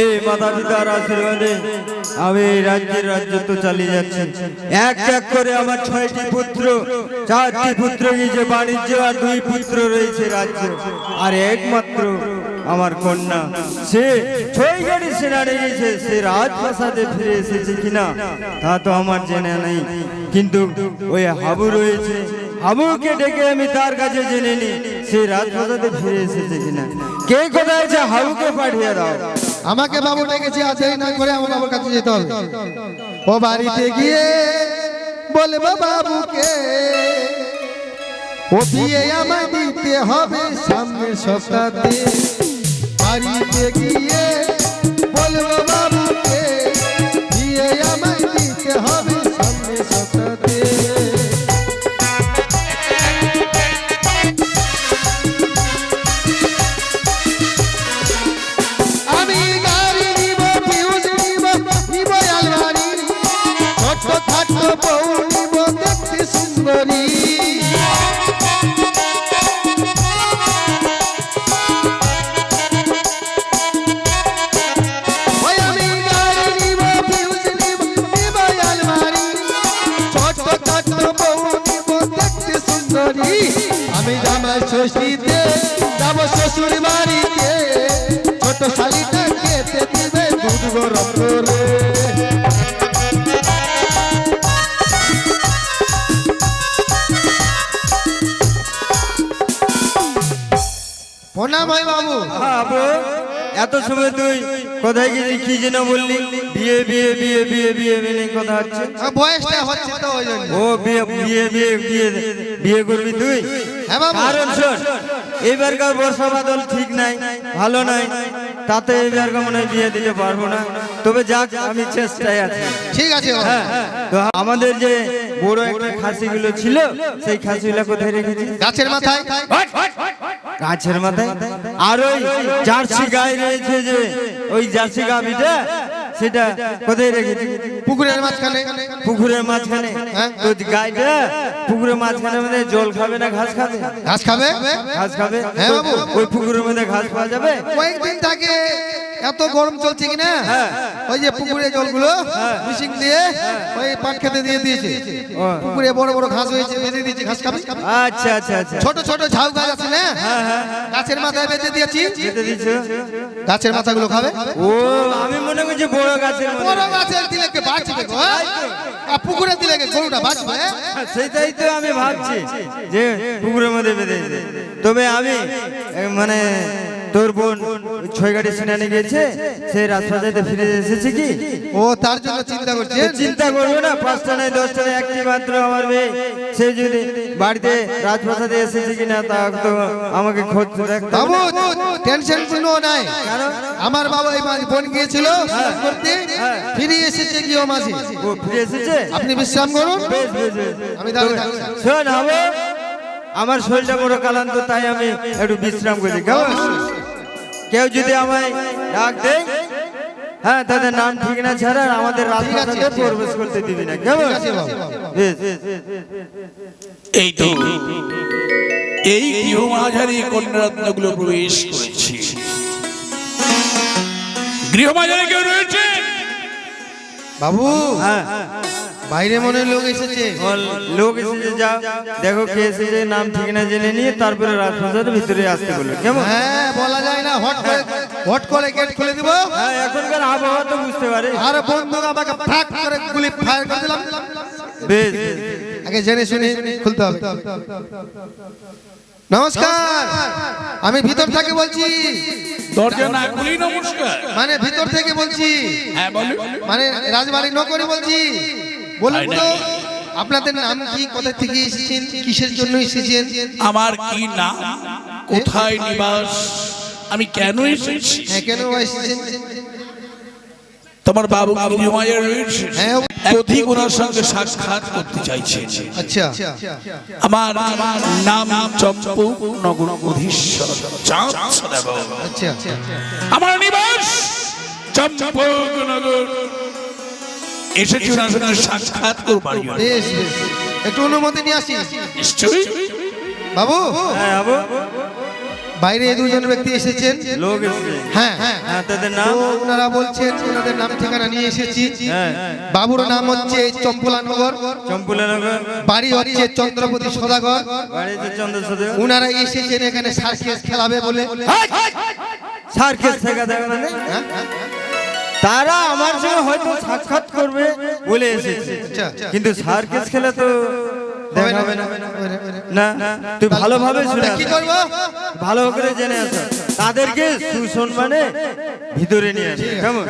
এই মাতা পিতার আশীর্বাদে আমি রাজ্যের রাজত্ব চালিয়ে যাচ্ছি। এক এক করে আমার 6টি পুত্র, 4টি পুত্র গিয়েছে বাণিজ্য, আর 2 পুত্র রয়েছে রাজ্য, আর একমাত্র আমার কন্যা সে 6 গাড়ি সেনারে গেছে। সে রাজপ্রাসাদে ফিরে এসেছে কিনা তা তো আমার জানা নেই, কিন্তু ওই হাবু রয়েছে, হাবুকে ডেকে আমি তার কাছে জেনে নি সে রাজপ্রাসাদে ফিরে এসেছে কিনা। কে কোথায় আছে হাবুকে পাঠিয়ে দাও। আমাকে বাবু ডেকেছে, আজই না করে আমার বাবুর কাছে যেতে হবে। ও বাড়িতে গিয়ে বলবো বাবুকে ও বিয়ে আমায় দিতে হবে সামনের সপ্তাহে। বাড়িতে গিয়ে বলবো বাবুকে বিয়ে আমায় দিতে হবে সামনের সপ্তাহে। আমি জামাই ষষ্ঠীতে যাব শ্বশুর বাড়িতে, ছোট শালিটা খেতে দিবে দুধ গরম করে। প্রণাম হয় বাবু। বাবু এত সময় তুই কোথায় গেলি, কি যেন বললি? বিয়ে বিয়ে বিয়ে বিয়ে বিয়ে বিয়ে কথা হচ্ছে। বয়সটা হচ্ছে তো ওই জন্য। ও বিয়ে বিয়ে বিয়ে বিয়ে বিয়ে করবি তুই? হ্যাঁ বাবু। কারণ শোন, এইবারকার বর্ষা বাদল ঠিক নাই, ভালো নাই, তাতে এইবারকার মনে হয় বিয়ে দিতে পারবো না। তবে যাক, আমি চেষ্টায় আছি। ঠিক আছে। হ্যাঁ, তো আমাদের যে বড় একটা খাসিগুলো ছিল, সেই খাসিগুলো কোথায় রেখেছি? গাছের মাথায়। গাছের মাথায়। আর ওই জার্সি গাই রয়েছে যে, ওই জার্সি গাভিটা, সেটা কোথায় রেখেছি? পুকুরের মাঝখানে। পুকুরের মাঝখানে। তো গাইটা পুকুরের মাঝখানে মানে জল খাবে না ঘাস খাবে? ঘাস খাবে। ঘাস খাবে। হ্যাঁ বাবু। ওই পুকুরের মধ্যে ঘাস পাওয়া যাবে? কয়েকদিন থাকে, এত গরম চলছে কিনা, ওই যে পুকুরে জলগুলো মিশিং দিয়ে ওই পাট খেতে দিয়ে দিয়েছে। পুকুরে বড় বড় ঘাস হয়েছে, বেঁধে দিয়েছে, ঘাস খাবে। আচ্ছা আচ্ছা আচ্ছা। ছোট ছোট ঝাউ গাছ আছে না, গাছের মাথায় বেঁধে দিয়েছি। যেতে দিছো? গাছের মাথাগুলো খাবে। ও, আমি মনে করছি বড় গাছের মধ্যে। বড় গাছের দিলে কে বাঁচবে গো? আর পুকুরে দিলে কে গরুটা বাঁচবে? সেটাই তো আমি ভাবছি যে পুকুরের মধ্যে বেঁধে। তবে আমি মানে তোর বোন 6 গাড়ি সিনানে গেছে, সে রাজপ্রাসাদে ফিরে এসেছে কি? ও তার জন্য চিন্তা করছে। চিন্তা করবো না, 5টা নয় 10টা নয়, একটি মাত্র আমার মেয়ে, সে যদি বাড়িতে রাজপ্রাসাদে এসেছে কিনা তা তো আমাকে খোঁজ রাখতে হবে। বাবু টেনশন কোনো নাই। আমার বাবা এই বোন গিয়েছিল করতে, ফিরে এসেছে কি ও মাঝি। ও ফিরে এসেছে? আপনি বিশ্রাম করুন, বেশ বেশ বেশ। আমি দাঁড়িয়ে থাকছি। শোন হবে, আমার শরীরটা বড় ক্লান্ত, তাই আমি একটু বিশ্রাম করছি। কেমন? কেউ যদি আমায় ডাক দেয়, হ্যাঁ, তাদের নাম ঠিক না ছাড়া আমাদের রাজপ্রাসাদে প্রবেশ করতে দিবি না। কেমন? বেশ। এই তো এই গৃহমাঝারি কন্যারত্নগুলো প্রবেশ করেছে। গৃহমাঝারি কেউ রয়েছে? বাবু হ্যাঁ, বাইরে মনে লোক এসেছে। লোক এসেছে, যা দেখো কে এসেছে, নাম ঠিক না জেনে নিয়ে তারপরে রাজপ্রাসাদের ভিতরে আসতে বললো। কেমন? হ্যাঁ, বলা যায় না, হট করে গেট খুলে দিব। হ্যাঁ, এখনকার আবহাওয়া তো বুঝতে পারে। আর বন্দুক আমাকে ফাঁক করে গুলি ফায়ার করে দিলাম। বেশ, আগে জেনে শুনে খুলতে হবে। নমস্কার, আমি ভিতর থেকে বলছি। দরজা না খুলি নমস্কার? মানে ভিতর থেকে বলছি। হ্যাঁ বলো। মানে রাজবাড়ি নকরি বলছি। বলুন তো আপনাদের নাম কি, কোথা থেকে এসেছেন, কিসের জন্য এসেছেন? আমার কি নাম, কোথায় নিবাস, আমি কেন এসেছি? হ্যাঁ, কেন এসেছেন? তোমার বাবু গৃহমাঝারি রয়েছে, হ্যাঁ। অধিক ওনার সঙ্গে সাক্ষাৎ করতে চাইছে। আচ্ছা। আমার নাম চম্পক নগর অধীশ্বর চাঁদ সদাগর। আচ্ছা। আমার নিবাস চম্পক নগর। এসেছি ওনার সঙ্গে সাক্ষাৎ করবার জন্য। বেশ বেশ, একটু অনুমতি নিয়ে আসি। নিশ্চয়ই। বাবু হ্যাঁ বাবু। বাইরে এই দুজন ব্যক্তি এসেছেন, লোক এসছে। হ্যাঁ হ্যাঁ, তাদের নাম? তো ওনারা বলছেন ওনাদের নাম ঠিকানা নিয়ে এসেছি। হ্যাঁ। বাবুর নাম হচ্ছে চম্পলানগর, চম্পুলানগর, বাড়ি হচ্ছে চন্দ্রপতি সদাগর। বাড়িতে চন্দ্রসদে। ওনারা এসেছেন এখানে সার্কেস খেলাবে বলে। সার্কেস শেখা দেবে মানে? তারা আমার সঙ্গে হয়তো সাক্ষাৎ করবে বলে এসেছে, কিন্তু সার্কেস খেলা তো দেখাবে না। না, তুই ভালোভাবে শুনে কি আস। করবো? ভালো করে জেনে আস, তাদেরকে সুসম্মানে ভিতরে নিয়ে আসে। কেমন?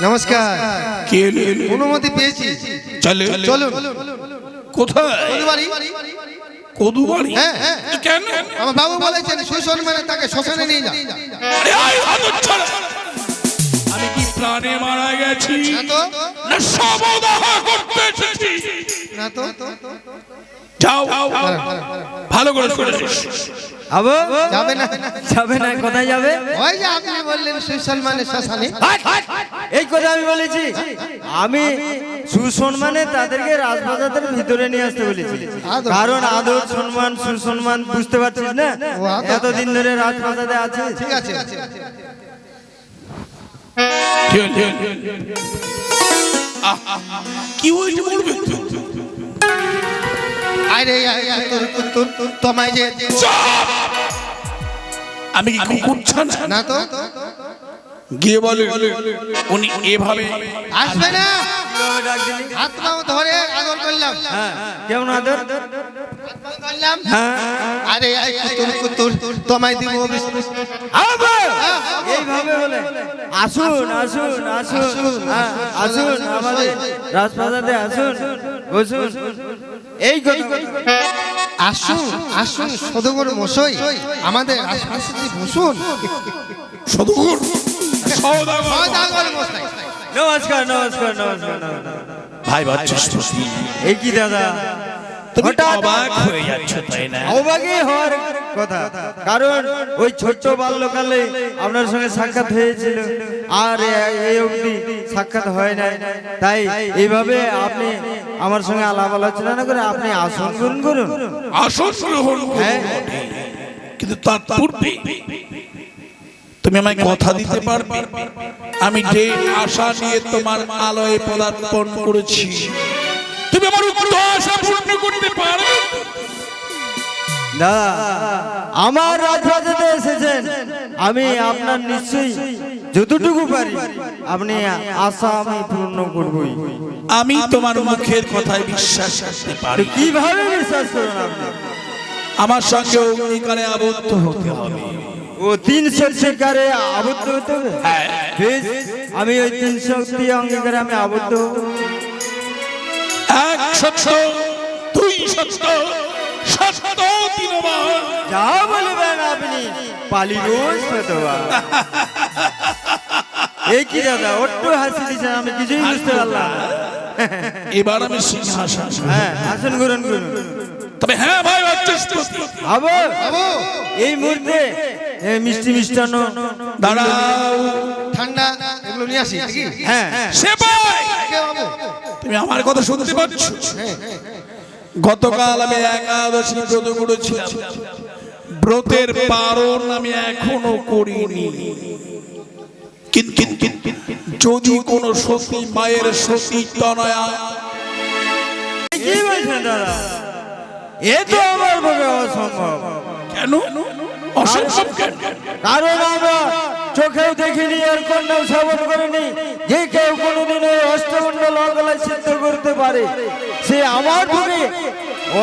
নমস্কার, কে এলো? অনুমতি পেয়েছি, চলে চলুন। কোথায়? কোন বাড়ি? কদু বাড়ি? হ্যাঁ। কেন? আমার বাবু বলেছেন সুসম্মানে তাকে শ্মশানে নিয়ে যা। আরে আয় হতচ্ছাড়া! আমি কি প্রাণে মারা গেছি না তো, না সমাদাহ করতে এসেছি? না তো। যাও ভালো করে শুনেছিস। আবো যাবে না, যাবে না, কোথায় যাবে? ওই যে আপনি বললেন সুসম্মানে শ্মশানে। এই কথা আমি বলেছি? আমি সুসম্মানে তাদেরকে রাজপ্রাসাদের ভিতরে নিয়ে আসতে বলেছি, আদর। কারণ আদর সম্মান সুসম্মান বুঝতে পারছিস না? ও, আদর। এতদিন ধরে রাজপ্রাসাদে আছে। ঠিক আছে। কি হয়েছে বলবে? আরে তোর তোমায় যে আমি কি কুকুর ছানা? না তো, গিয়ে বলে উনি এভাবে আসবে না। কিভাবে ডাক দিলি? হাত পাও ধরে আদর করলাম। হ্যাঁ, কেমন আদর? করলাম। হ্যাঁ, আরে তোর তোমায় দিব। আবো! এইভাবে বলে আসুন আসুন আসুন, হ্যাঁ, আসুন আমাদের রাজপ্রাসাদে আসুন, বসুন। এই কথা আসুন আসুন সদগর মশাই, আমাদের আশপাশে বসুন। সদুর সওদাগর। সদাগর মশাই। নমস্কার নমস্কার নমস্কার নমস্কার। ভাই বাচ্চা এই কি দাদা, তুমি হঠাৎ অবাক হয়ে যাচ্ছ তাই না? অবাকই হওয়ার কথা, কারণ ওই ছোট্ট বাল্যকালে আপনার সঙ্গে সাক্ষাৎ হয়েছিল, আর এই অবধি সাক্ষাৎ হয় নাই। তাই এইভাবে আপনি আমার সঙ্গে আলাপ আলোচনা না করে আপনি আসন গ্রহণ করুন। আসন গ্রহণ করুন। হ্যাঁ। কিন্তু তার পূর্বে তুমি আমায় কথা দিতে পারবে আমি যে আশা নিয়ে তোমার আলোয় পদার্পণ করেছি তুমি আমার উক্ত আশা পূর্ণ করতে পারবে? দাদা, আমার রাজপ্রাসাদে এসেছেন, আমি আপনার নিশ্চয়ই যতটুকু পারি আপনি আশা আমি পূর্ণ করবই। আমি তোমার মুখের কথায় বিশ্বাস করতে তো পারি। কিভাবে বিশ্বাস করুন আপনি? আমার সঙ্গে অঙ্গীকারে আবদ্ধ হতে হবে। ও 300 শিকারে আবদ্ধ হতে হবে? বেশ, আমি ওই 300 অঙ্গীকারে আমি আবদ্ধ হব। এক সত্য, দুই সত্য, সত্য দিনবার। যা বলবেন আপনি পালিরোজ ফতোয়া। এই কি দাদা, একটু হাসি দিচ্ছেন, আমি কিছুই বুঝতে পারলাম না। এবার আমি সিংহাসন। হ্যাঁ, আসুন গ্রহণ করুন। তবে হ্যাঁ ভাই বাচস্পতি, আবো এই মুহূর্তে মিষ্টি মিষ্টান্ন দাঁড়াও। ঠান্ডা এগুলো নিয়ে আসি নাকি? হ্যাঁ, সেপাই, কে বাবু? তুমি আমার কথা শুনতে পাচ্ছ? গতকাল আমি একাদশী ব্রত করেছিলাম, ব্রতের পালন আমি এখনো করিনি। কিন্তু যদি কোন সতী মায়ের সতী তনয়া কি বলছেন দাদা? এ তো আমার পক্ষে অসম্ভব। কেন অসম্ভব কেন? কারণ আমরা চোখেও দেখিনি, আর কন্যাও শ্রবণ করিনি যে কেউ কোনোদিন ওই অষ্টমণ্ডল অগলায় সিদ্ধ করতে পারে, সে আমার পক্ষে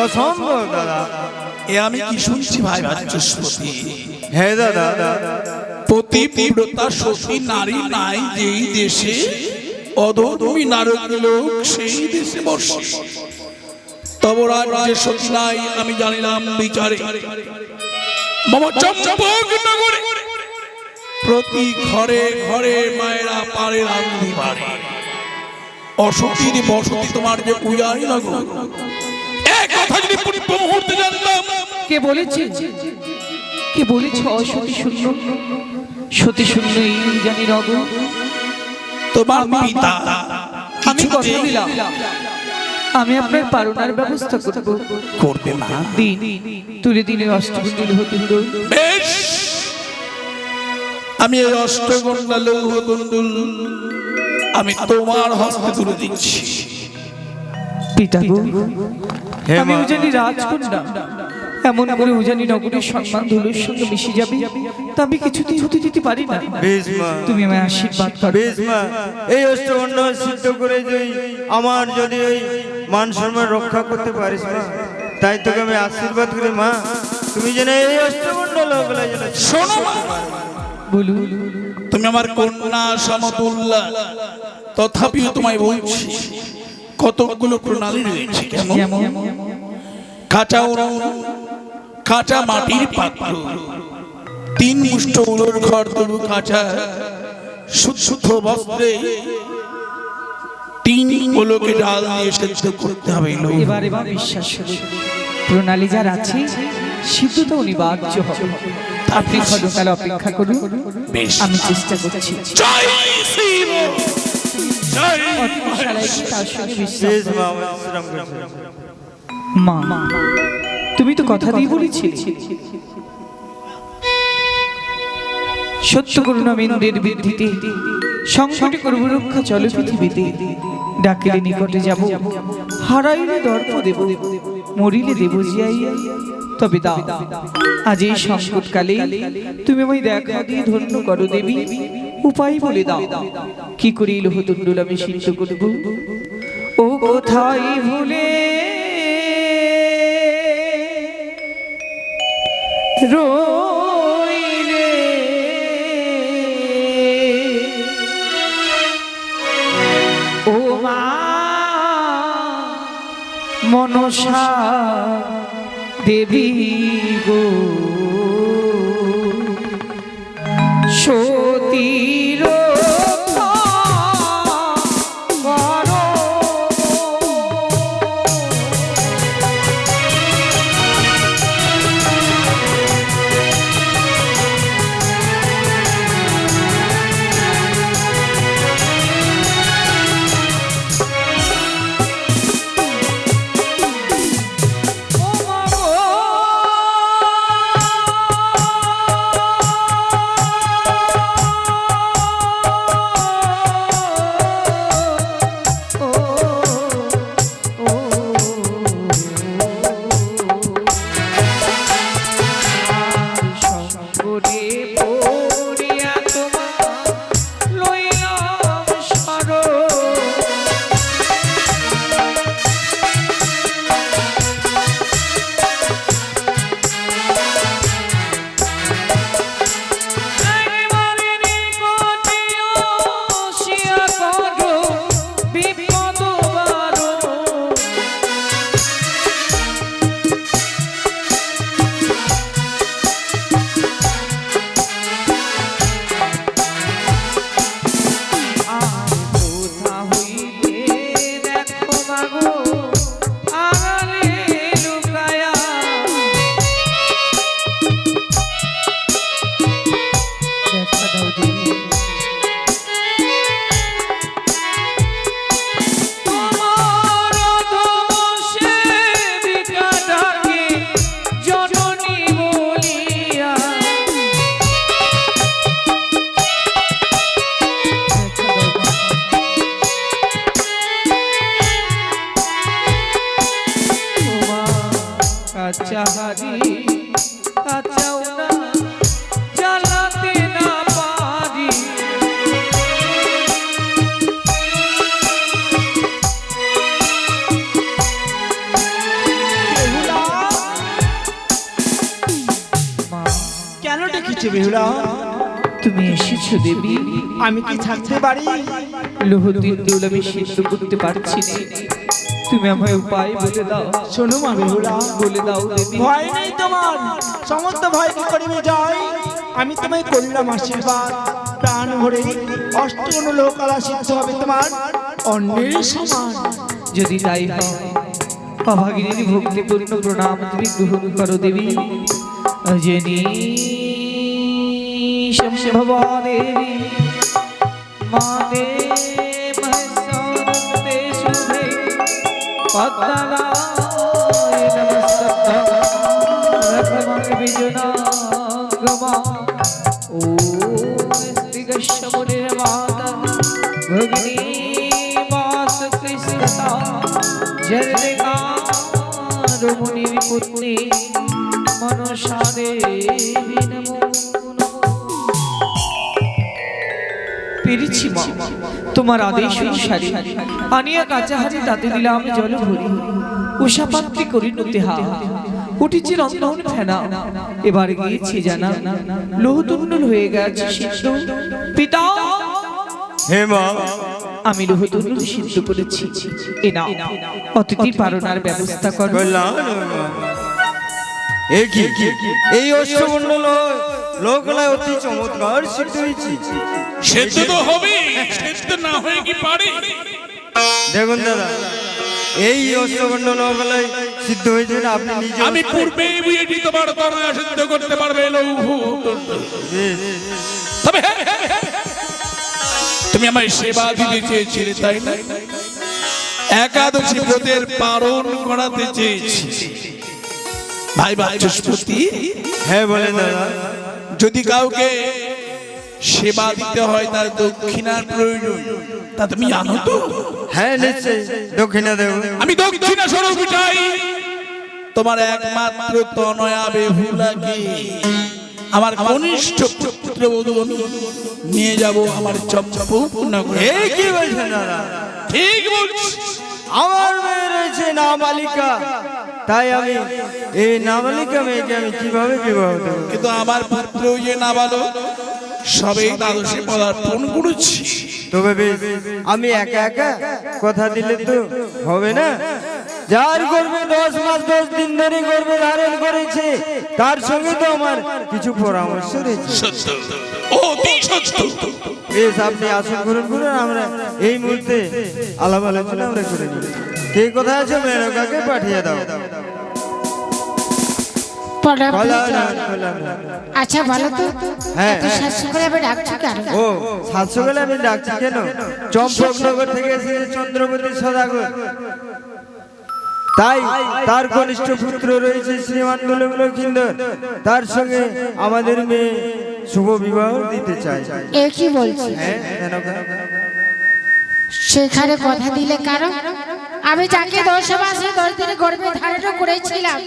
অসম্ভব দাদা। এ আমি কি শুনছি ভাই বাচস্পতি? হ্যাঁ দাদা, পতিব্রতা সতী নারী নাই যেই দেশে, অধর্মী নারক লোক সেই দেশে বসে। তব রাজ্যে সতী নাই আমি জানিলাম বিচারে। মম চম্পক নগরে প্রতি ঘরে ঘরে মায়েরা পারে রান্ধি বাড়ি। অসতীর বসতি তোমার যে উজাই নগর, এক কথা যদি পূর্ব মুহূর্তে জানতাম। কে বলেছে, কে বলেছে অসতী শূন্য? সতী শূন্য এই জানি নগ। তোমার পিতা আমি কথা দিলাম আমি আপনার পারণার ব্যবস্থা করব। করবে মা? দিন তুলে দিলে অষ্টকুণ্ডল হতুণ্ড। বেশ, আমি এই অষ্টগন্ডা লৌহ কুণ্ডল আমি তোমার হস্তে তুলে দিচ্ছি। পিতা গো, হে আমি মা। উজানি রাজকন্যা, এমন করে উজানি নগরীর সম্মান ধুলোর সঙ্গে মিশে যাবে তা আমি কিছুতেই হতে দিতে পারি না। বেশ মা, তুমি আমায় আশীর্বাদ করো। বেশ মা, এই অষ্টগন্ধ সিদ্ধ করে যদি আমার যদি ওই মান সম্মান রক্ষা করতে পারিস মা, তাই তোকে আমি আশীর্বাদ করি মা, তুমি যেন এই অষ্টগন্ধ লোকগুলো যেন শোনো মা, বলুন। তুমি আমার কন্যা সমতুল্য, তথাপিও তোমায় বলছি কতগুলো প্রণালী রয়েছে। কেমন? যেমন কাঁচা উনুন, কাঁচা মাটির পাত্র, 3 মুষ্ঠ উলোর ঘর তরু কাঁচা শুদ্ধ বস্ত্রে 3 গোলকে ডাল দিয়ে সেদ্ধ করতে হবে। এবার বিশ্বাস হলো প্রণালী যার আছে সিদ্ধতা অনিবার্য হবে। আপনি ক্ষণকাল অপেক্ষা করুন, বেশ, আমি চেষ্টা করছি। জয় শিব, জয় অত্যাচারায় কি তার সঙ্গে বিশ্বাস বেশ করো? মা, আমি বিশ্রাম করছি। মা, তুমি তো কথা দিয়ে বলেছিলে সত্য করুণা মেন্দের বৃদ্ধিতে সংকটে করব রক্ষা চলো পৃথিবীতে। ডাকিলে নিকটে যাব, হারাইলে দর্প দেব, মরিলে দেব জিয়াইয়া। তবে দাও আজ এই সংকটকালে তুমি আমায় দেখা দিয়ে ধন্য করো দেবী। উপায় বলে দাও, কি করি লোহতুণ্ডল আমি সিদ্ধ করব? ও কোথায় ভুলে রইলে ও মা মনসা দেবী গো, সতীর চাহারি কাচাও না জ্বালাতে না পারি। কেন ডেকেছো বেহুলা? তুমি এসেছো দেবী, আমি কি থাকতে পারি? লোহদিন দোল আমি সিদ্ধ করতে পারছি না, তুমি আমায় উপায় বলে দাও। শোনো মা বেহুলা, বলে দাও দেবী। ভয় নেই তোমার, সমস্ত ভয় কি করিবে জয়। আমি তোমায় করলাম আশীর্বাদ, প্রাণ ভরে অষ্টগুণ লোকালা সিদ্ধ হবে তোমার অন্যের সমান। যদি তাই হয় অভাগিনীর ভক্তিপূর্ণ প্রণাম তুমি গ্রহণ করো দেবী। অজনী সম্ভবা দেবী মাদে মহসনতে শুভে পদ্মনায় নমস্তভ্যং রঘুমং বিজুনাগমা ওম স্ত্রীগস্যমুনির মাতা ভগিনী মাস কৃষ্ণতা জরদিগারুমুনির পুত্রী মনসা দেবী নমো নমঃ। পেরেছি মা, তোমার আদেশ অনুসারে আনিয়া কাঁচা হাতে তাতে দিলাম জল ভরি, উষা পাত্রী করি নতে হা উঠেছি রন্ধন ফেনা, এবার গিয়েছি জানা লোহতুন্ডল হয়ে গেছে সিদ্ধ। পিতা, হে মা, আমি লোহতুন্ডল সিদ্ধ করেছি, এ না অতিথি পালনার ব্যবস্থা করো। বললাম এ কি এই অষ্টমণ্ডল লোকলায় অতি চমৎকার সিদ্ধ হয়েছে। সেদ্ধ তো হবে, সেদ্ধ না হয়ে কি পারে? দেখুন দাদা, এই অষ্টমণ্ডল লোকলায় সিদ্ধ হয়েছে না আপনি নিজে। আমি পূর্বে বিয়েটি তোমার তনয়া সিদ্ধ করতে পারবে লৌহ। তবে তুমি আমায় সেবা দিতে চেয়েছিলে, তাই না? একাদশী ব্রতের পালন করাতে চেয়েছি। ভাই বাচস্পতি, হ্যাঁ বলে দাদা। যদি কাউকে সেবা দিতে হয় তার দক্ষিণার প্রয়োজন, তা তুমি জানো তো? হ্যাঁ নিশ্চয় দক্ষিণা দেব। আমি দক্ষিণা স্বরূপ চাই তোমার একমাত্র তনয়া বেহুলাকে, আমার কনিষ্ঠ পুত্রবধূ আমি নিয়ে যাব আমার চম্পকনগর নগরে। এই কি বলছেন দাদা? ঠিক বলছি। আমার মেয়ে রয়েছে নাবালিকা, তাই আমি এই নাবালিকা মেয়েকে আমি কিভাবে বিবাহ দেব? কিন্তু আমার পুত্র যে নাবালক সবে দ্বাদশে পদার্পণ করেছি। তবে বেশ, আমি একা একা কথা দিলে তো হবে না। যার করবে 10 মাস 10 দিন ধরে গর্ভে ধারণ করেছে, তার সঙ্গে তো আমার কিছু পরামর্শ রয়েছে। সত্য, অতি সত্য। বেশ, আপনি আসন গ্রহণ করুন, আমরা এই মুহূর্তে আলাপ আলোচনা আমরা করে নিই। কে কোথায় আছে মেনকাকে পাঠিয়ে দাও। বলা না, বলা না। আচ্ছা বলো তো, হ্যাঁ, এত হ্যাঁ। শাস্তি করে আবার ডাকছো কেন? ও 700 গেলে আমি ডাকছি কেন? চম্পকনগর থেকে এসেছে চন্দ্রপতি সদাগর, তাই তার কনিষ্ঠ পুত্র রয়েছে শ্রীমান লক্ষিন্দর, তার সঙ্গে আমাদের মেয়ে শুভ বিবাহ দিতে চাই। এ কি বলছি? হ্যাঁ, মেনকা। সেখানে কথা দিলে কারণ আমি যাকে 10 মাসে 10 দিনে গর্ভে ধারণ করেছিলাম,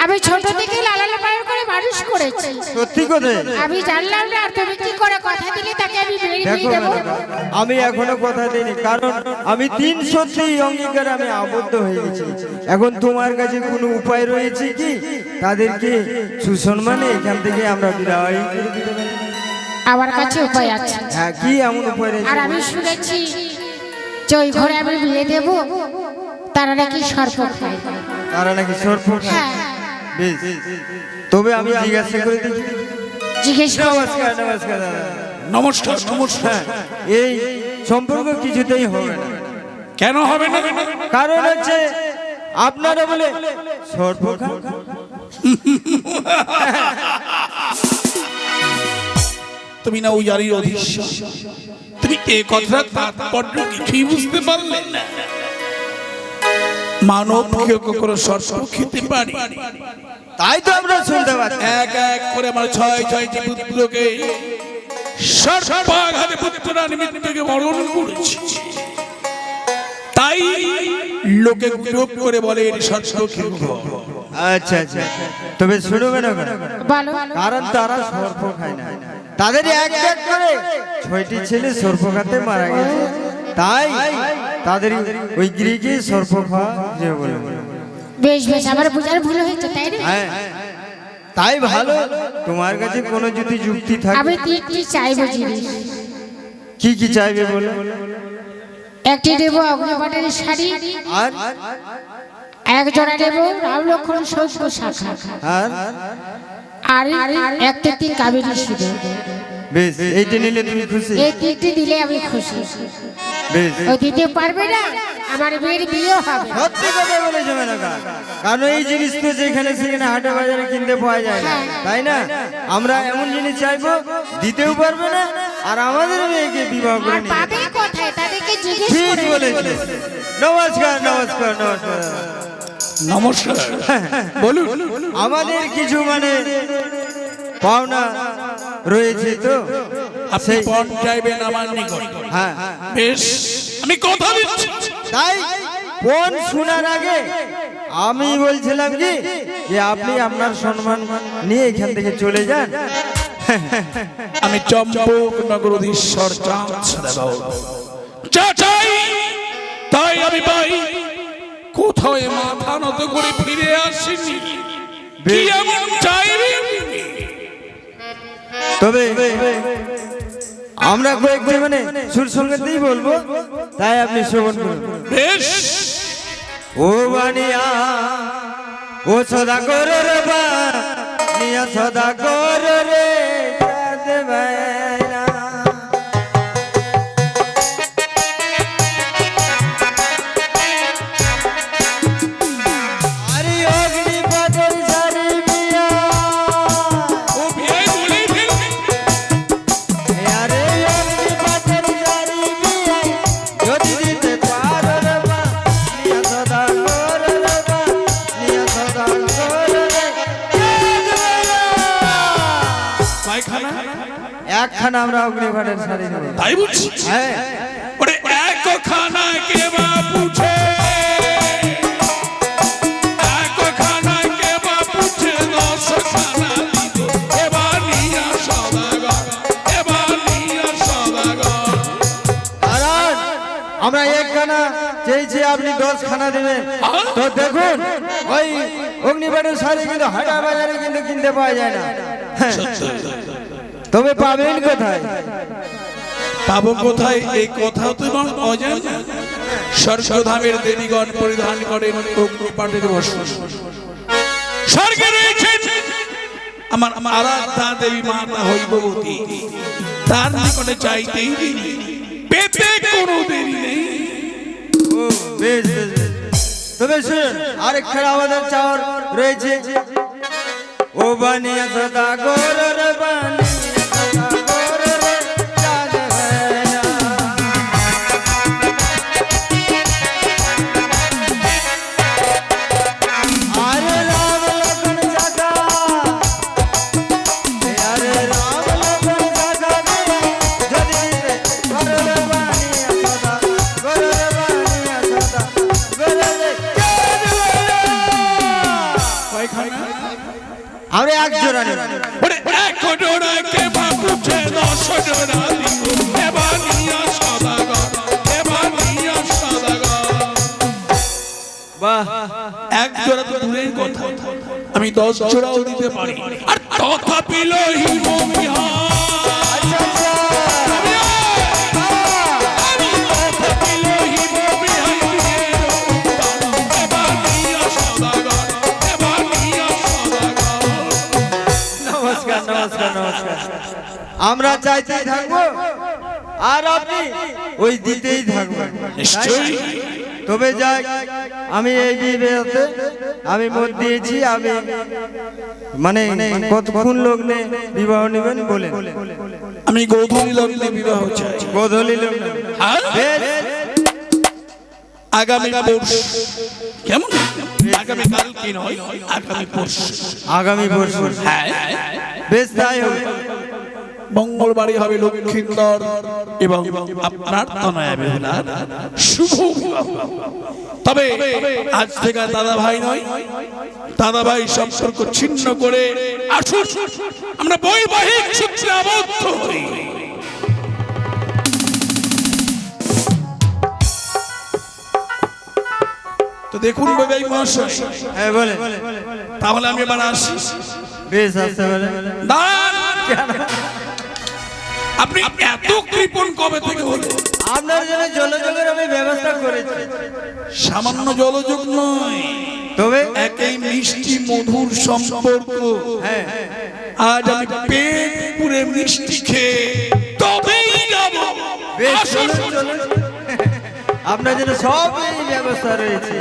আমি ছোট থেকে লালন পালন করে মানুষ করেছি। সত্যি কথা? আমি জানলাম না, আর তুমি কি করে কথা দিলে তাকে আমি মেরে দেখো দেব? মেনকা, আমি এখনো কথা দিইনি, কারণ আমি 3 সত্যি অঙ্গীকার আমি আবদ্ধ হয়ে গেছি। এখন তোমার কাছে কোনো উপায় রয়েছে কি তাদেরকে সুসম্মানে এখান থেকে আমরা বিদায় করে দিতে পারি? আমার কাছে উপায় আছে। হ্যাঁ, কি এমন উপায় রয়েছে? আর আমি শুনেছি যে ওই ঘরে আমি বিয়ে দেব, তারা নাকি সর্প খায়। তারা নাকি সর্প খায়? হ্যাঁ, বেশ, তবে আমি জিজ্ঞাসা করে দেখি। জিজ্ঞেস করো। নমস্কার নমস্কার দাদা। নমস্কার, নমস্কার। হ্যাঁ, এই সম্পর্ক কিছুতেই হবে না। কেন হবে না? কারণ হচ্ছে আপনারা বলে সর্প খান। তুমি না ওই জারির অধীশ্বর, তুমি এ কথার তাৎপর্য কিছুই বুঝতে পারলে না। মানব কেউ কখনো সর্প খেতে পারি? তাই তো আমরা শুনতে পাচ্ছি। এক এক করে আমার 6টি পুত্রকে সর্পাঘাতে পুত্ররা নিমিত্তকে বরণ করেছি। তাই লোকে গুজব করে বলে এর সর্প খেত। আচ্ছা আচ্ছা, তবে শুনবেন না, বলো। কারণ তারা সর্প খায় না। তাদের এক এক করে 6টি ছেলে সর্প খাতে মারা গেছে, তাই তাদের ওই গৃহকে সর্প খাওয়া যে বলে। বেশ বেশ, আমার বুঝার ভুল হয়েছে, তাই না? হ্যাঁ, তাই ভালো। তোমার কাছে কোনো যদি যুক্তি থাকে, আমি 3টি চাইবো জিনিস। কি কি চাইবে বলো? একটি দেব অগ্নিপাটের শাড়ি, আর এক জোড়া দেব রাম লক্ষণ সহস্র শাখা, আর আর এক তেতি কাবেরী সিঁদুর। বেশ, এইটা নিলে তুমি খুশি? এই 3টি দিলে আমি খুশি। বেশ, ওই দিতে পারবে না, আমার মেয়ের বিয়ে হবে। সত্যি কথা বলেছো মেনকা, কারণ এই জিনিস তো যেখানে সেখানে হাটে বাজারে কিনতে পাওয়া যায় না, তাই না? আমরা এমন জিনিস চাইবো দিতেও পারবে না, আর আমাদের মেয়েকে বিবাহ করে আর নিয়ে পাবে কোথায়? তাদেরকে জিজ্ঞেস ঠিক করে। বলেছো। নমস্কার নমস্কার নমস্কার। নমস্কার, বলুন। আমাদের কিছু মানে পাওনা রয়েছে তো, আপনি পণ চাইবেন আমার নিকট? হ্যাঁ বেশ, আমি কথা দিচ্ছি। তাই কোন শোনার আগে আমি বলছিলাম কি যে আপনি আপনার সম্মান নিয়ে এখান থেকে চলে যান। আমি চম্পক নগরধীশ্বর চাঁদ সাদাবাবু যা চাই তাই আমি পাই। কোথাও মাথা নত করে ফিরে আসিনি, কি এমন চাইবে? তবে আমরা কয়েকটি মানে সুর সঙ্গীতেই বলবো, তাই আপনি শ্রবণ করুন। বেশ, ও বানিয়া ও সদা করো রে বা নিয়া সদা করো রে চাঁদ ভাইরা। আরে অগ্নিপথের সারি মিয়া, ও বিয়ে বলেই ফেলবে। আরে অগ্নিপথের সারি মিয়া, যদি দিতে পারো রে বা নিয়া সদা করো রে বা নিয়া সদা করো রে চাঁদ ভাইরা। পায়খানা একখানা আমরা অগ্নিপথের সারি নেব। তাই বুঝছি। হ্যাঁ ওরে এক খানা কে বা পুছে, এক খানা কে বা পুছে, 10 খানা দিব এবার নিয়া সদাগর, এবার নিয়া সদাগর। দাঁড়ান, আমরা একখানা চেয়েছি, আপনি 10 খানা দেবেন। তো দেখুন ওই অগ্নিপথের শাড়ি কিন্তু হাটা বাজারে কিন্তু কিনতে পাওয়া যায় না। হ্যাঁ, তবে পাবেন কোথায়? পাবো কোথায় এই কথা তো অজানা। স্বর্গধামের দেবীগণ পরিধান করেন অগ্নিপাঠের বস্ত্র। স্বর্গে রয়েছেন আমার আরাধ্যা দেবী মাতা হইবতী, তার নিকটে চাইতেই দেরি, পেতে কোনো দেরি নেই। ও বেশ বেশ বেশ। তবে শুনুন, আরেকখানা আমাদের চাওয়ার রয়েছে। ও বানিয়া সদা গোর রে বানিয়া সদা গোর রে চাঁদ ভাইরা। আরে রাম লখন সাগা, আরে রাম লখন সাগা রে, যদি দিতে পারো রে বানিয়া সদা গোর রে বানিয়া সদা গোর রে চাঁদ ভাইরা। আমরা এক জোড়া নেব। ওরে এক জোড়া কে বা পুছে, 10 জোড়া দিব এবার নিয়া সদাগর, এবার নিয়া সদাগর। বাহ, এক জোড়া তো দূরের কথা, আমি 10 জোড়াও দিতে পারি। আর তথাপি লহিব বিহার, আচ্ছা আচ্ছা। আমি তথাপি লহিব বিহার। এবার নিয়া সদাগর, এবার নিয়া সদাগর। নমস্কার নমস্কার নমস্কার। আমরা চাইতেই থাকবো আর আপনি ওই দিতেই থাকবেন। নিশ্চয়ই। তবে যাই, আমি এই বিয়েতে আমি মত দিয়েছি, আমি মানে কতক্ষণ লগ্নে বিবাহ নেবেন বলেন? আমি গোধূলি লগ্নে বিবাহ চাই। গোধূলি লগ্নে। হ্যাঁ? বেশ, আগামী পরশু। কেমন? আগামী কাল কি নয়, আগামী পরশু। আগামী পরশু। হ্যাঁ, বেশ তাই হবে। মঙ্গলবারই হবে লক্ষ্মীন্দর এবং আপনার তনয়া বেহুলার শুভ বিবাহ। তবে আজ থেকে দাদা ভাই নয়, দাদা ভাই সম্পর্ক ছিন্ন করে আসুন আমরা বৈবাহিক সূত্রে আবদ্ধ হই। তো দেখুন বৈবাহিক মহাশয়, হ্যাঁ বলে। তাহলে আমি এবার আসি। বেশ আসতে বলে। দাঁড়ান, আপনি এত কৃপণ কবে থেকে হলো? আপনার জন্য জলযোগের আমি ব্যবস্থা করেছি। সামান্য জলযোগ নয়, তবে একই মিষ্টি মধুর সম্পর্ক। হ্যাঁ, আজ আমি পেট পুরে মিষ্টি খেয়ে তবেই যাব। বেশ আসুন। চলুন চলুন। আপনার জন্য সব এই ব্যবস্থা রয়েছে।